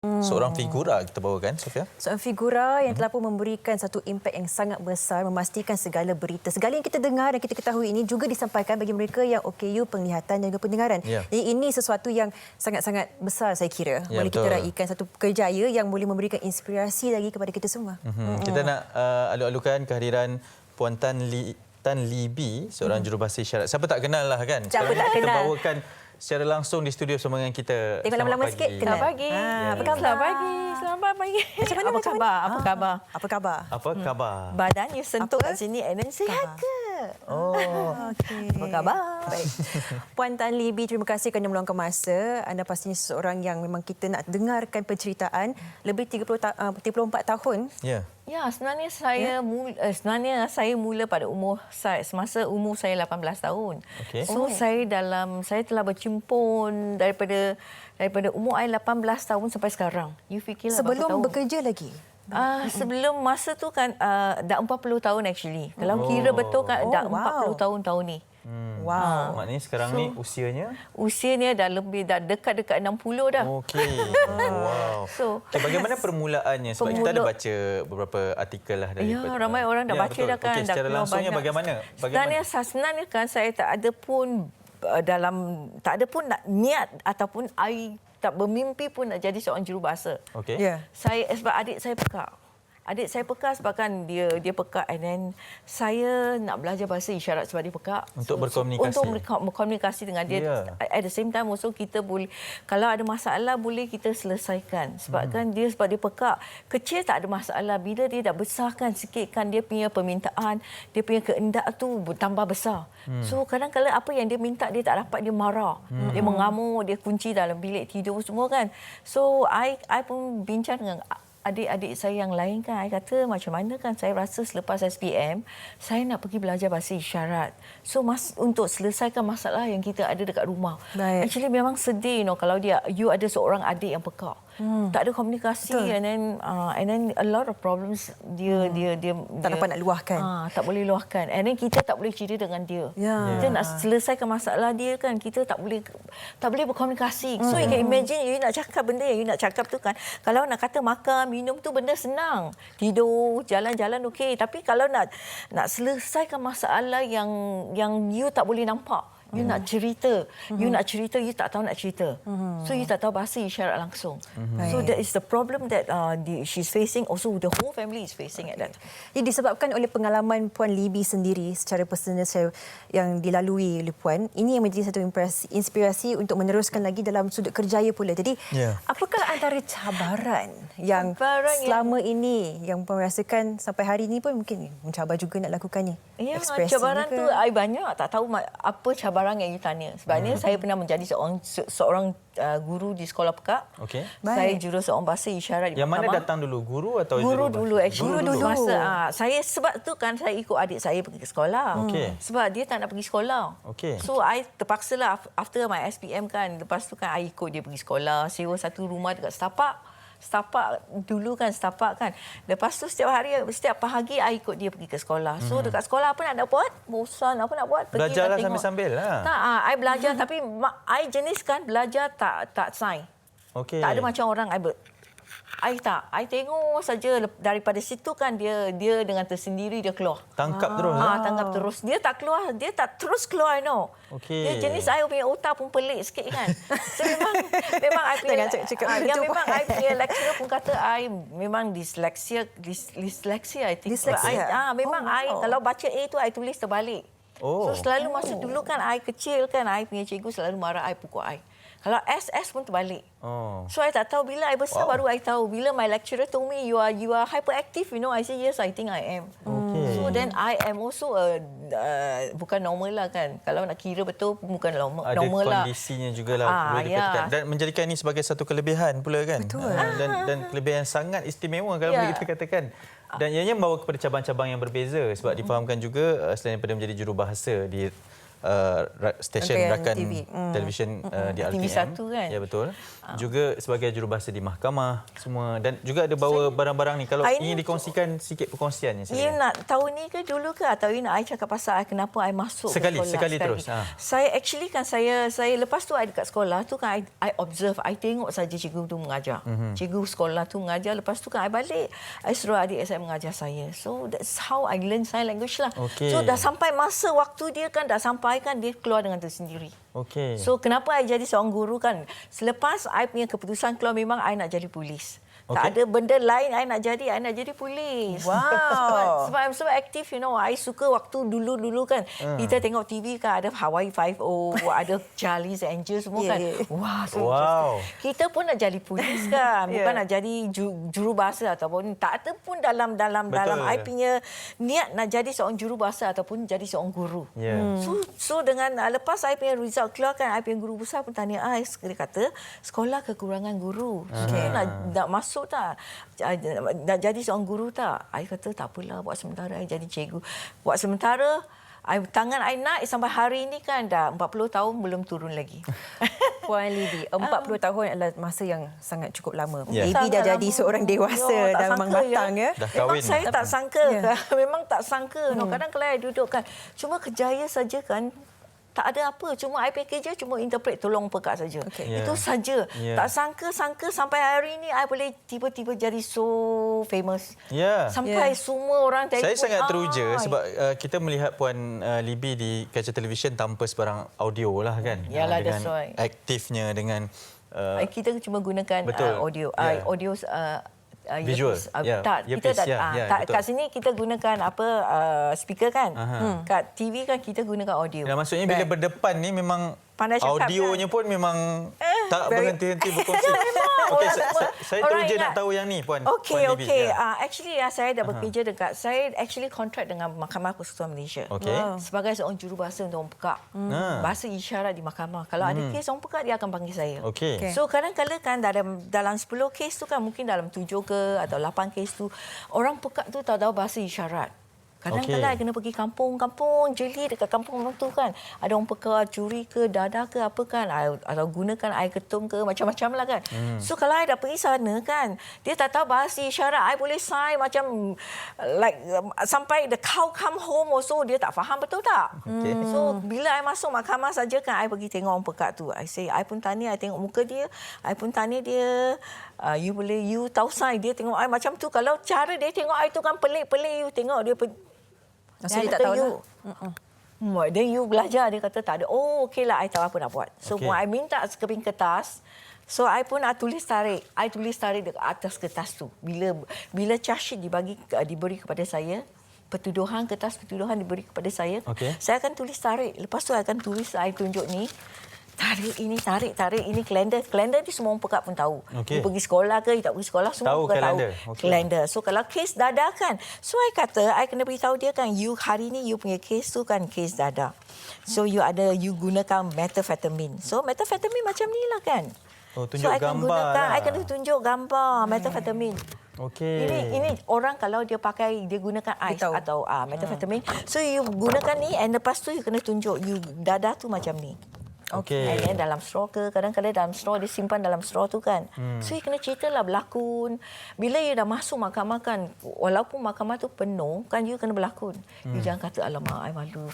Seorang figura kita bawakan, Sofia. Seorang figura yang telah pun memberikan satu impak yang sangat besar, memastikan segala berita, segala yang kita dengar dan kita ketahui ini juga disampaikan bagi mereka yang OKU penglihatan dan juga pendengaran. Ya. Jadi ini sesuatu yang sangat-sangat besar saya kira. Ya, boleh betul. kita raikan satu kerjaya yang boleh memberikan inspirasi lagi kepada kita semua. Kita nak alu-alukan kehadiran Puan Tan Li-bi, seorang jurubahasa isyarat. Siapa tak kenal lah kan? Siapa Sekarang tak kita kenal? bawakan secara langsung di studio bersama dengan kita. Tengok Selamat lama-lama pagi. sikit, kenal. Selamat pagi. Apa khabar? Selamat pagi. Selamat pagi. Macam mana? Apa khabar? Apa khabar? Apa khabar? Apa khabar? Badan you sentuh Apa? kat sini and then sihat ke? Oh, Okey. Apa khabar? Baik. Puan Tan Li-bi, terima kasih kerana meluangkan masa. Anda pastinya seseorang yang memang kita nak dengarkan penceritaan lebih 34 tahun. ya. Ya, sebenarnya saya mula pada semasa umur saya 18 tahun. Okey. So saya telah bercimpun daripada umur saya 18 tahun sampai sekarang. You fikirlah berapa Sebelum tahun? bekerja lagi. Sebelum masa tu kan dah 40 tahun actually. Kalau kira betul kan dah wow. 40 tahun ni. Wow. Maknanya sekarang ni usianya? Usianya dah dekat-dekat 60 dah. Okey. Wow. So, Okay, bagaimana permulaannya? Sebab kita ada baca beberapa artikel lah ya, daripada... ramai orang dah baca betul. dah kan. Okey, dah secara keluar langsungnya banyak. bagaimana? Sebenarnya kan saya tak ada pun nak niat ataupun I tak bermimpi pun nak jadi seorang jurubahasa. Okey. Ya. Sebab adik saya pekak. Adik saya pekak sebab kan dia pekak and then saya nak belajar bahasa isyarat sebab dia pekak. Untuk berkomunikasi. Untuk berkomunikasi dengan dia. Ya. At the same time also kita boleh, kalau ada masalah boleh kita selesaikan. Sebab kan sebab dia pekak. Kecil tak ada masalah. Bila dia dah besarkan sikit kan dia punya permintaan, dia punya kehendak tu bertambah besar. So kadang-kadang apa yang dia minta dia tak dapat, dia marah. Dia mengamuk, dia kunci dalam bilik tidur semua kan. So I pun bincang dengan adik-adik saya yang lain kan, saya kata macam mana kan saya rasa selepas SPM, saya nak pergi belajar bahasa isyarat. So untuk selesaikan masalah yang kita ada dekat rumah. Baik. Actually memang sedih kalau you ada seorang adik yang pekak. Tak ada komunikasi. Betul. and then a lot of problems dia Tak dapat nak luahkan. tak boleh luahkan. And then kita tak boleh cerita dengan dia. Ya. Kita nak selesaikan masalah dia kan, kita tak boleh berkomunikasi. So you can imagine you nak cakap benda yang you nak cakap tu kan, kalau nak kata makan, minum tu benda senang. Tidur, jalan-jalan okey, tapi kalau nak selesaikan masalah yang you tak boleh nampak. You nak cerita. You nak cerita, you tak tahu nak cerita. So you tak tahu bahasa isyarat langsung. So that is the problem that she's facing. Also the whole family is facing at that. Ini disebabkan oleh pengalaman Puan Li-bi sendiri secara personal yang dilalui oleh Puan. Ini yang menjadi satu inspirasi untuk meneruskan lagi dalam sudut kerjaya pula. Jadi, apakah antara cabaran yang selama ini yang Puan rasakan sampai hari ini pun mungkin mencabar juga nak lakukannya? Ya, Ekspresi cabaran ke? tu I banyak. Tak tahu apa cabaran yang you tanya. Sebabnya saya pernah menjadi seorang guru di sekolah pekak. Okey. Saya seorang bahasa isyarat di Yang mana Mahkamah. datang dulu, guru atau Guru jurubahasa? dulu actually. Guru dulu. Masa saya sebab tu kan saya ikut adik saya pergi ke sekolah. Okey. Sebab dia tak nak pergi sekolah. Okey. So I terpaksalah after my SPM kan, lepas tu kan I ikut dia pergi sekolah, sewa satu rumah dekat Setapak dulu kan, Setapak kan. Lepas tu setiap pagi I ikut dia pergi ke sekolah. So dekat sekolah apa nak buat? Bosan, apa nak buat? Pergi Belajarlah tengok. sambil-sambil lah. Tak, I belajar tapi I jenis kan belajar tak sign. Okey. Tak ada macam orang I tengok saja daripada situ kan dia dengan tersendiri dia keluar. Tangkap terus. Tangkap terus. Dia tak terus keluar Okey. Dia jenis I punya otak pun pelik sikit kan. So memang I punya cakap yang begitu. memang I punya lecturer pun kata I memang dyslexia I think. Dyslexia? Memang I kalau baca A tu I tulis terbalik. So selalu masa dulu kan I kecil kan I punya cikgu selalu marah I, pukul I. Kalau SS pun terbalik. So I tak tahu bila I besar baru I tahu. Bila my lecturer told me you are hyperactive, I say yes, I think I am. Okey. So then I am also bukan normal lah kan. Kalau nak kira betul bukan normal Ada lah. kondisinya jugalah perlu dikatakan. Dan menjadikan ini sebagai satu kelebihan pula kan. Betul. Dan kelebihan yang sangat istimewa kalau boleh kita katakan. Dan ianya membawa kepada cabang-cabang yang berbeza sebab difahamkan juga selain daripada menjadi jurubahasa di stesen Rangkaian rakan TV. televisyen di RTM. TV1 kan? Ya, betul. Juga sebagai jurubahasa di mahkamah semua, dan juga ada bawa barang-barang ni. Kalau ingin dikongsikan sikit perkongsiannya saya. You nak tahu ni ke dulu ke, atau you nak I cakap pasal kenapa I masuk Sekali ke sekolah? terus. Saya actually kan saya lepas tu I dekat sekolah tu kan I observe, I tengok saja cikgu tu mengajar. Cikgu sekolah tu mengajar, lepas tu kan I balik, I suruh adik saya mengajar saya. So that's how I learn sign language lah. Okey. So dah sampai masa waktu dia kan, dah sampai kan dia keluar dengan tersendiri. Okey. So kenapa I jadi seorang guru kan? Selepas I punya keputusan keluar, memang I nak jadi polis. Tak ada benda lain I nak jadi polis. Wow. sebab I'm so active, you know. I suka waktu dulu kan. Kita tengok TV kan, ada Hawaii 5-0, ada Charlie's Angels semua kan. Wah, so Wow. kita pun nak jadi polis kan. Bukan nak jadi jurubahasa ataupun tak ada pun dalam I punya niat nak jadi seorang jurubahasa ataupun jadi seorang guru. So dengan lepas I punya result keluar kan, I punya guru besar pun tanya I, dia kata sekolah kekurangan guru. So nak masuk tak? Nak jadi seorang guru tak? I kata tak apalah, buat sementara I jadi cikgu. Buat sementara tangan I naik sampai hari ini kan dah 40 tahun belum turun lagi. Puan Libby, 40 tahun adalah masa yang sangat cukup lama. Ya. Libby dah Sangat jadi lama. seorang dewasa dah memang matang ya. Dah kahwin. Memang saya tak sangka. Ya. Memang tak sangka. Kadang kalau I duduk kan, cuma kerjaya saja kan. Tak ada apa, cuma I package je, cuma interpret tolong pekat saja. Itu saja. Tak sangka sampai hari ini I boleh tiba-tiba jadi so famous. Sampai semua orang telefon. Saya sangat teruja sebab kita melihat Puan Libby di kaca televisyen tanpa sebarang audio lah kan. Yalah, dengan that's why. aktifnya dengan kita cuma gunakan audio. Audio visual. Tak, kita tak kat sini kita gunakan speaker kan. Kat TV kan kita gunakan audio. Maksudnya bila berdepan ni memang pandai cakap, audionya kan? pun memang tak berhenti-henti berkongsi. Okey, saya teruja nak tahu yang ni Puan. Okey. Puan Libby. Actually saya dah bekerja dekat, saya actually kontrak dengan Mahkamah Persekutuan Malaysia. Sebagai seorang jurubahasa untuk orang pekak. Bahasa isyarat di mahkamah. Kalau ada kes orang pekak, dia akan panggil saya. So kadang-kadang kan dalam 10 kes tu kan, mungkin dalam 7 ke atau 8 kes tu, orang pekak tu tak tahu bahasa isyarat. Kadang-kadang kena pergi kampung jeli dekat kampung orang tu kan. Ada orang pekak curi ke, dadah ke apa kan. Atau gunakan air ketum ke, macam-macam lah kan. So kalau I dah pergi sana kan, dia tak tahu bahasa isyarat. I boleh sign macam like sampai the cow come home also, dia tak faham, betul tak? So bila I masuk mahkamah saja kan, I pergi tengok orang pekak tu. I say, I pun tanya, I tengok muka dia. I pun tanya dia, you tahu sign. Dia tengok I macam tu. Kalau cara dia tengok I tu kan pelik-pelik, you tengok dia Maksudnya dia tak tahu lah. Then you belajar, dia kata tak ada. Oh, okeylah, I tahu apa nak buat. So, I minta sekeping kertas. So, I pun tulis tarik. I tulis tarik dekat atas kertas tu. Bila charge sheet diberi kepada saya, kertas pertuduhan diberi kepada saya, saya akan tulis tarik. Lepas tu, I akan tulis, I tunjuk ni. Tarik ini kalender. Kalender ni semua orang pekak pun tahu. You pergi sekolah ke, you tak pergi sekolah, semua tahu pekak kalender. Tahu. Kalender. So kalau kes dadah kan, so I kata, I kena beritahu dia kan, you hari ni you punya kes tu kan kes dadah. So you gunakan methamphetamine. So methamphetamine macam ni lah kan. Tunjuk so, gambar lah. I kena tunjuk gambar methamphetamine. Ini orang kalau dia gunakan ais atau methamphetamine. So you gunakan ni, and lepas tu you kena tunjuk you dadah tu macam ni. And then dalam straw ke, kadang-kadang dalam straw, dia simpan dalam straw tu kan. So, you kena ceritalah berlakon. Bila you dah masuk mahkamah kan, walaupun mahkamah tu penuh, kan you kena berlakon. You jangan kata, alamak, I malu.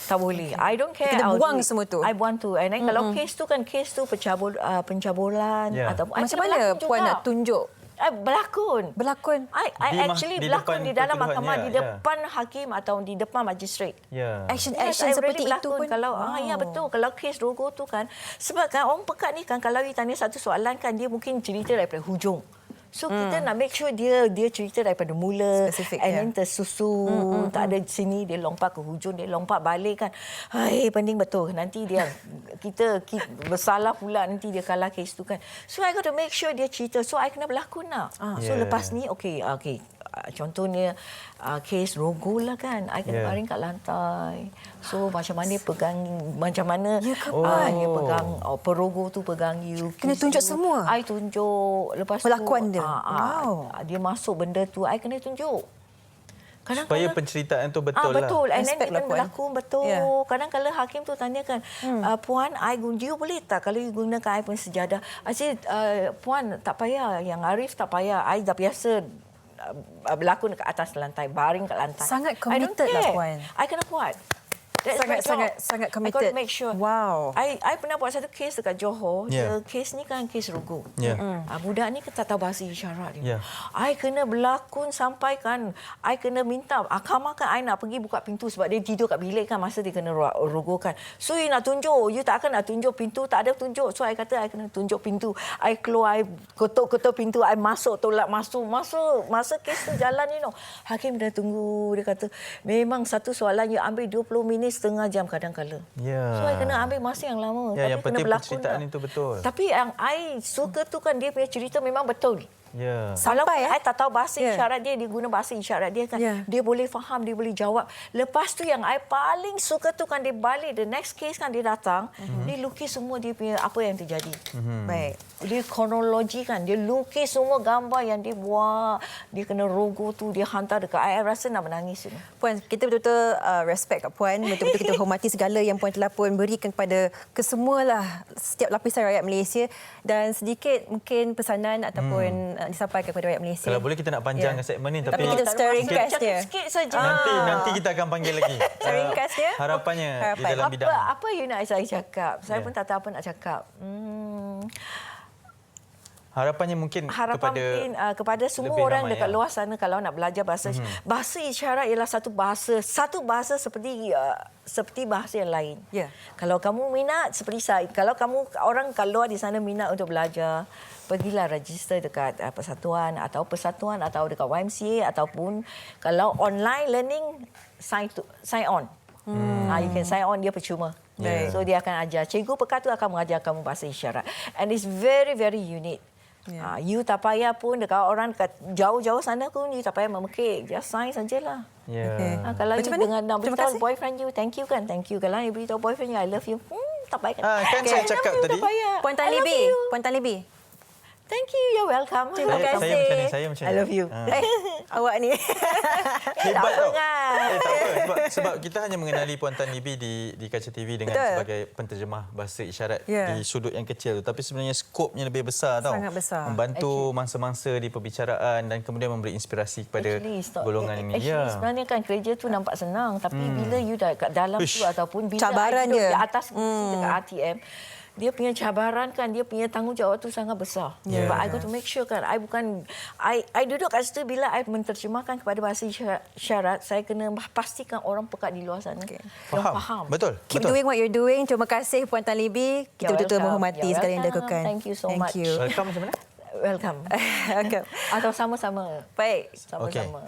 Tak boleh. I don't care. Kita buang semua tu. I buang tu. And then kalau kes tu kan, kes tu pencabulan. Ataupun, macam mana Puan nak tunjuk? Berlakon. I actually berlakon di dalam mahkamah, di depan hakim atau di depan magistrate. Action really seperti itu pun. Kalau ya betul, kalau kes rogo tu kan, sebab kan orang pekat ni kan, kalau you tanya satu soalan kan, dia mungkin cerita daripada hujung. So kita nak make sure dia cerita daripada mula, spesifik, and then tersusun. Tak ada sini dia lompat ke hujung, dia lompat balik kan. Hai, penting betul. Nanti dia kita bersalah pula, nanti dia kalah kes tu kan. So I got to make sure dia cerita. So I kena berlakon lah. So lepas ni okey. Contohnya kes rogo lah kan, I kena baring kat lantai. So macam mana pegang, macam mana dia pegang perogo tu, pegang you. Kena tunjuk semua. I tunjuk. Lepas pelakon dia. Dia masuk benda tu, I kena tunjuk. supaya penceritaan tu betul lah. Betul. And then Respect kita lah, Puan. berlakon betul. Kadang-kadang hakim tu tanyakan, Puan, you boleh tak kalau you gunakan I punya sejadah? I said, Puan, tak payah. Yang Arif tak payah. I dah biasa berlakon dekat atas lantai, baring kat lantai. Sangat I don't committed lah, care. Puan. I kena buat. That's my job. Sangat I committed. got to make sure. Wow. I pernah buat satu kes dekat Johor. Kes ni kan kes rogo. Budak ni tak tahu bahasa isyarat dia. I kena berlakon sampai kan I kena minta akama kan I nak pergi buka pintu sebab dia tidur kat bilik kan masa dia kena rogokan. So you nak tunjuk, you tak akan nak tunjuk pintu, tak ada tunjuk. So I kata I kena tunjuk pintu. I keluar, I ketuk-ketuk pintu, I masuk, tolak masuk. Masa kes tu jalan you know. Hakim dah tunggu, dia kata memang satu soalan you ambil 20 minit setengah jam kadang-kala. So, I kena ambil masa yang lama. Tapi yang penting kena berlakon penceritaan itu betul. Tapi yang I suka tu kan dia punya cerita memang betul. Sampai I tak tahu bahasa isyarat dia guna bahasa isyarat dia kan. Dia boleh faham, dia boleh jawab. Lepas tu yang I paling suka tu kan dia balik the next case kan dia datang, dia lukis semua dia punya apa yang terjadi. Baik. Dia kronologi kan, dia lukis semua gambar yang dia buat. Dia kena rogo tu dia hantar dekat I rasa nak menangis. Puan, kita betul-betul respect kat Puan. Betul-betul kita hormati segala yang Puan telah pun berikan kepada kesemualah setiap lapisan rakyat Malaysia dan sedikit mungkin pesanan ataupun disampaikan kepada rakyat Malaysia. Kalau boleh kita nak panjangkan segmen ni tapi kita ringkas dia. Sikit saja. Nanti kita akan panggil lagi. Ringkas dia. Harapannya di dalam bidang. Apa you nak saya cakap? Saya pun tak tahu apa nak cakap. Harapannya mungkin kepada semua orang dekat luar sana kalau nak belajar bahasa bahasa isyarat ialah satu bahasa seperti bahasa yang lain. Kalau kamu minat seperti saya, kalau kamu orang kat luar di sana minat untuk belajar, pergilah register dekat persatuan atau dekat YMCA ataupun kalau online learning sign on. You can sign on, dia percuma. So dia akan ajar. Cikgu pekat tu akan mengajar kamu bahasa isyarat. And it's very, very unique. You tak payah pun dekat orang dekat jauh-jauh sana pun you tak payah memekik. Just sign sajalah. Kalau you dengan nak beritahu boyfriend you, thank you kan. Thank you. Kalau you beritahu boyfriend you, I love you. Tak payah kan. Kan saya cakap tadi. Puan Tan Libby. Thank you. You're welcome. Terima kasih. Saya macam ni. I love you. Awak ni. Hebat tau. Tak apa. Sebab kita hanya mengenali Puan Tan Libby di Kaca TV dengan sebagai penterjemah bahasa isyarat di sudut yang kecil tu. Tapi sebenarnya skopnya lebih besar tau. Sangat besar. Membantu mangsa-mangsa di perbicaraan dan kemudian memberi inspirasi kepada golongan ini. Sebenarnya kan kerja tu nampak senang. Tapi bila you dah kat dalam tu ataupun bila cabaran di atas kursi dekat RTM, dia punya cabaran kan, dia punya tanggungjawab tu sangat besar. Sebab I got to make sure kan, I duduk kat situ bila I menterjemahkan kepada bahasa isyarat, saya kena pastikan orang pekat di luar sana. Faham. Betul. Keep doing what you're doing. Terima kasih Puan Tan Libby. Kita betul-betul menghormati segala yang dilakukan. Thank you so much. Welcome macam mana? Welcome. Atau sama-sama. Baik. Sama-sama.